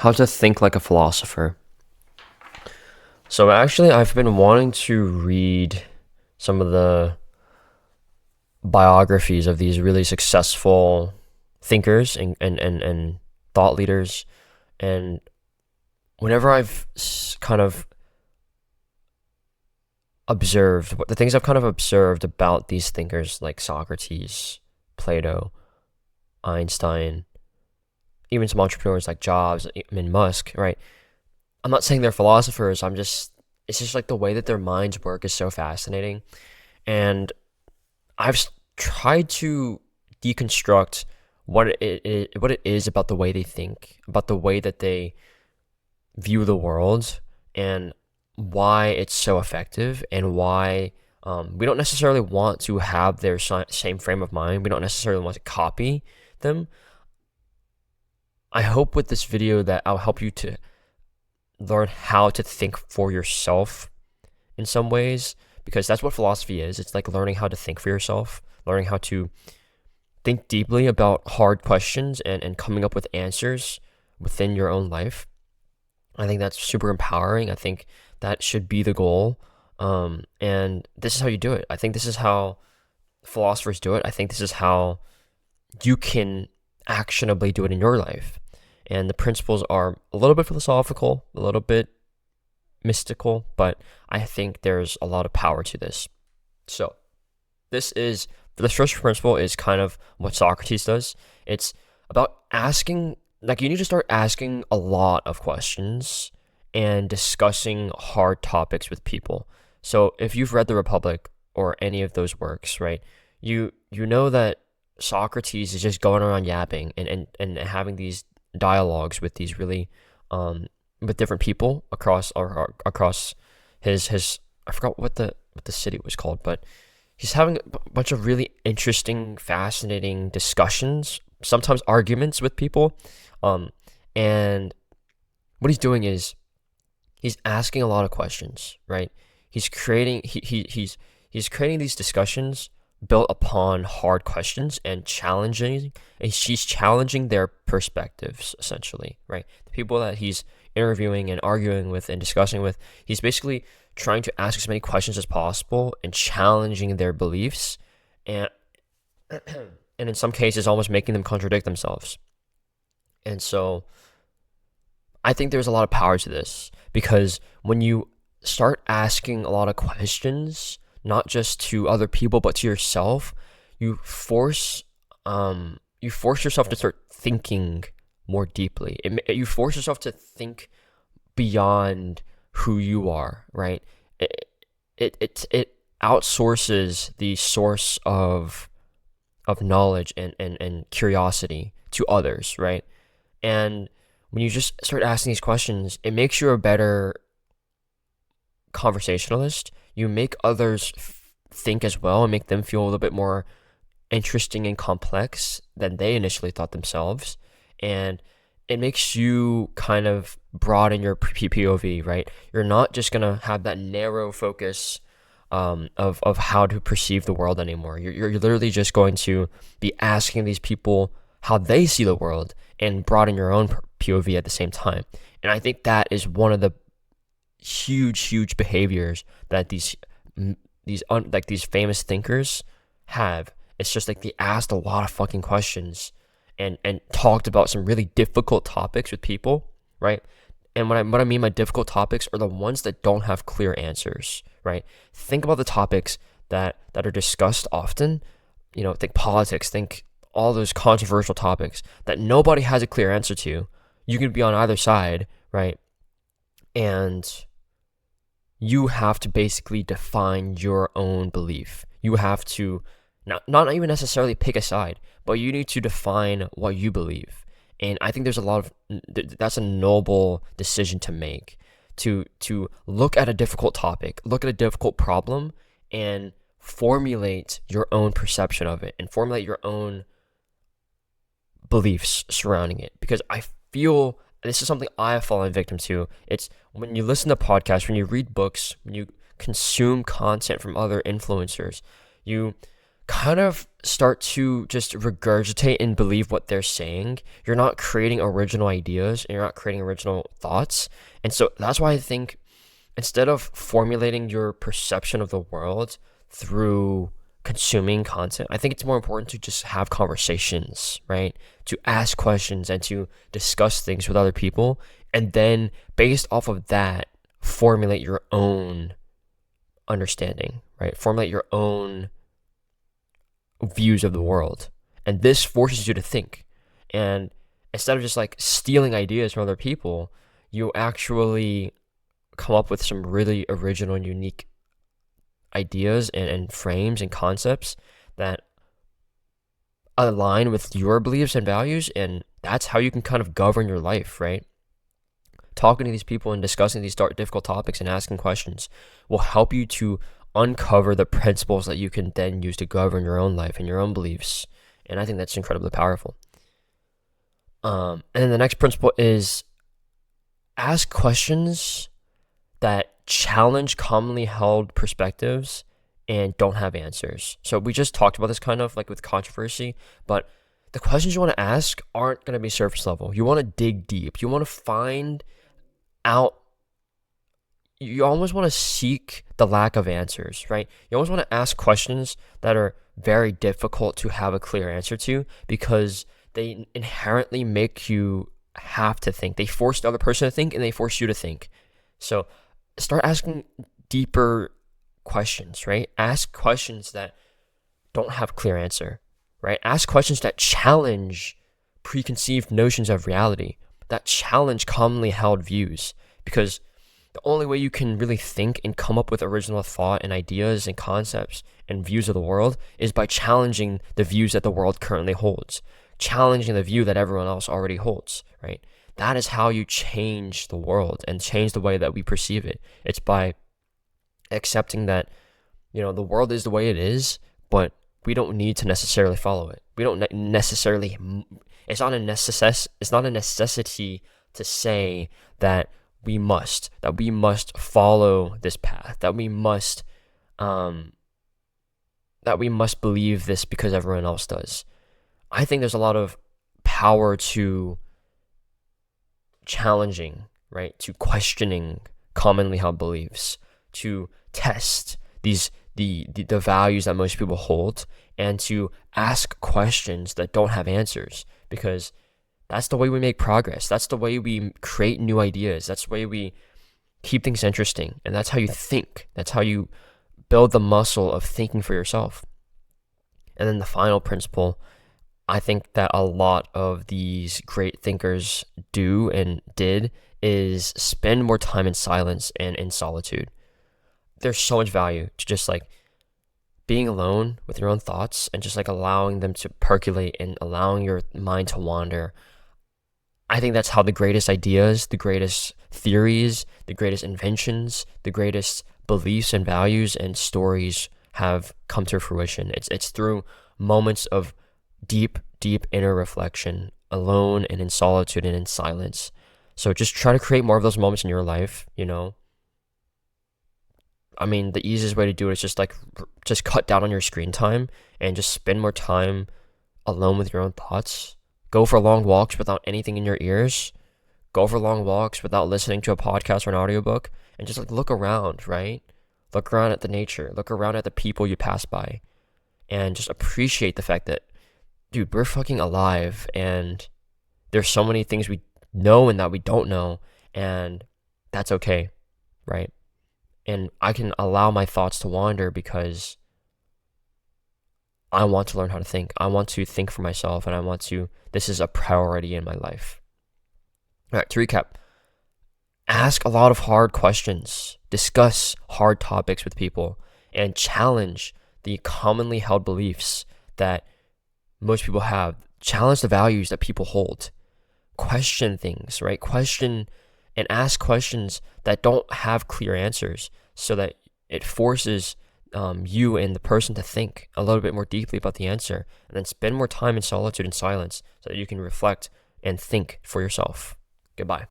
How to Think Like a Philosopher. So actually, I've been wanting to read some of the biographies of these really successful thinkers and thought leaders. And whenever I've kind of observed, the things I've kind of observed about these thinkers like Socrates, Plato, Einstein, even some entrepreneurs like Jobs and Musk, right? I'm not saying they're philosophers. It's just like the way that their minds work is so fascinating. And I've tried to deconstruct what it is about the way they think, about the way that they view the world, and why it's so effective, and why we don't necessarily want to have their same frame of mind. We don't necessarily want to copy them. I hope with this video that I'll help you to learn how to think for yourself in some ways, because that's what philosophy is. It's like learning how to think for yourself, learning how to think deeply about hard questions and coming up with answers within your own life. I think that's super empowering. I think that should be the goal. And this is how you do it. I think this is how philosophers do it. I think this is how you can actionably do it in your life. And the principles are a little bit philosophical, a little bit mystical, but I think there's a lot of power to this. So the first principle is kind of what Socrates does. It's about asking, like, you need to start asking a lot of questions and discussing hard topics with people. So if you've read The Republic or any of those works, right, you know that Socrates is just going around yapping and having these dialogues with these really with different people across his I forgot what the city was called, but he's having a bunch of really interesting, fascinating discussions, sometimes arguments with people, and what he's doing is he's asking a lot of questions, right? He's creating he's creating these discussions built upon hard questions and she's challenging their perspectives, essentially, right? The people that he's interviewing and arguing with and discussing with, he's basically trying to ask as many questions as possible and challenging their beliefs, and and in some cases almost making them contradict themselves. And so I think there's a lot of power to this, because when you start asking a lot of questions, not just to other people but to yourself, you force yourself to start thinking more deeply. You force yourself to think beyond who you are, right? It outsources the source of knowledge and curiosity to others, right? And when you just start asking these questions, it makes you a better conversationalist. You make others think as well and make them feel a little bit more interesting and complex than they initially thought themselves. And it makes you kind of broaden your POV, right? You're not just going to have that narrow focus of how to perceive the world anymore. You're literally just going to be asking these people how they see the world and broaden your own POV at the same time. And I think that is one of the huge behaviors that these famous thinkers have. It's just like they asked a lot of fucking questions and talked about some really difficult topics with people, right? And what I mean by difficult topics are the ones that don't have clear answers, right? Think about the topics that are discussed often. Think politics, think all those controversial topics that nobody has a clear answer to. You can be on either side, right? And you have to basically define your own belief. You have to not even necessarily pick a side, but you need to define what you believe. And I think there's that's a noble decision to make, to look at a difficult topic, look at a difficult problem, and formulate your own perception of it and formulate your own beliefs surrounding it. Because I feel this is something I have fallen victim to. It's when you listen to podcasts, when you read books, when you consume content from other influencers, you kind of start to just regurgitate and believe what they're saying. You're not creating original ideas and you're not creating original thoughts. And so that's why I think instead of formulating your perception of the world through consuming content, I think it's more important to just have conversations, right? To ask questions and to discuss things with other people. And then based off of that, formulate your own understanding, right? Formulate your own views of the world. And this forces you to think. And instead of just like stealing ideas from other people, you actually come up with some really original and unique ideas and frames and concepts that align with your beliefs and values. And that's how you can kind of govern your life, right? Talking to these people and discussing these difficult topics and asking questions will help you to uncover the principles that you can then use to govern your own life and your own beliefs. And I think that's incredibly powerful. And then the next principle is ask questions that challenge commonly held perspectives and don't have answers. So we just talked about this kind of like with controversy, but the questions you want to ask aren't going to be surface level. You want to dig deep. You want to find out, you almost want to seek the lack of answers, right? You almost want to ask questions that are very difficult to have a clear answer to because they inherently make you have to think. They force the other person to think and they force you to think. So start asking deeper questions, right? Ask questions that don't have a clear answer, right? Ask questions that challenge preconceived notions of reality, that challenge commonly held views, because the only way you can really think and come up with original thought and ideas and concepts and views of the world is by challenging the views that the world currently holds, challenging the view that everyone else already holds, right? That is how you change the world and change the way that we perceive it. It's by accepting that, the world is the way it is, but we don't need to necessarily follow it. We don't necessarily, it's not a necessity to say that we must follow this path, that we must believe this because everyone else does. I think there's a lot of power to challenging, right? To questioning commonly held beliefs, to test the values that most people hold, and to ask questions that don't have answers, because that's the way we make progress. That's the way we create new ideas. That's the way we keep things interesting. And that's how you think. That's how you build the muscle of thinking for yourself. And then the final principle, I think that a lot of these great thinkers do and did, is spend more time in silence and in solitude. There's so much value to just like being alone with your own thoughts and just like allowing them to percolate and allowing your mind to wander. I think that's how the greatest ideas, the greatest theories, the greatest inventions, the greatest beliefs and values and stories have come to fruition. It's through moments of deep inner reflection, alone and in solitude and in silence. So just try to create more of those moments in your life, I mean, the easiest way to do it is just cut down on your screen time and just spend more time alone with your own thoughts. Go for long walks without anything in your ears. Go for long walks without listening to a podcast or an audiobook, and just like look around, right? Look around at the nature, look around at the people you pass by, and just appreciate the fact that, dude, we're fucking alive, and there's so many things we know and that we don't know, and that's okay, right? And I can allow my thoughts to wander because I want to learn how to think. I want to think for myself, and this is a priority in my life. All right, to recap, ask a lot of hard questions, discuss hard topics with people, and challenge the commonly held beliefs that most people have. Challenge the values that people hold. Question things, right? Question and ask questions that don't have clear answers, so that it forces you and the person to think a little bit more deeply about the answer, and then spend more time in solitude and silence so that you can reflect and think for yourself. Goodbye.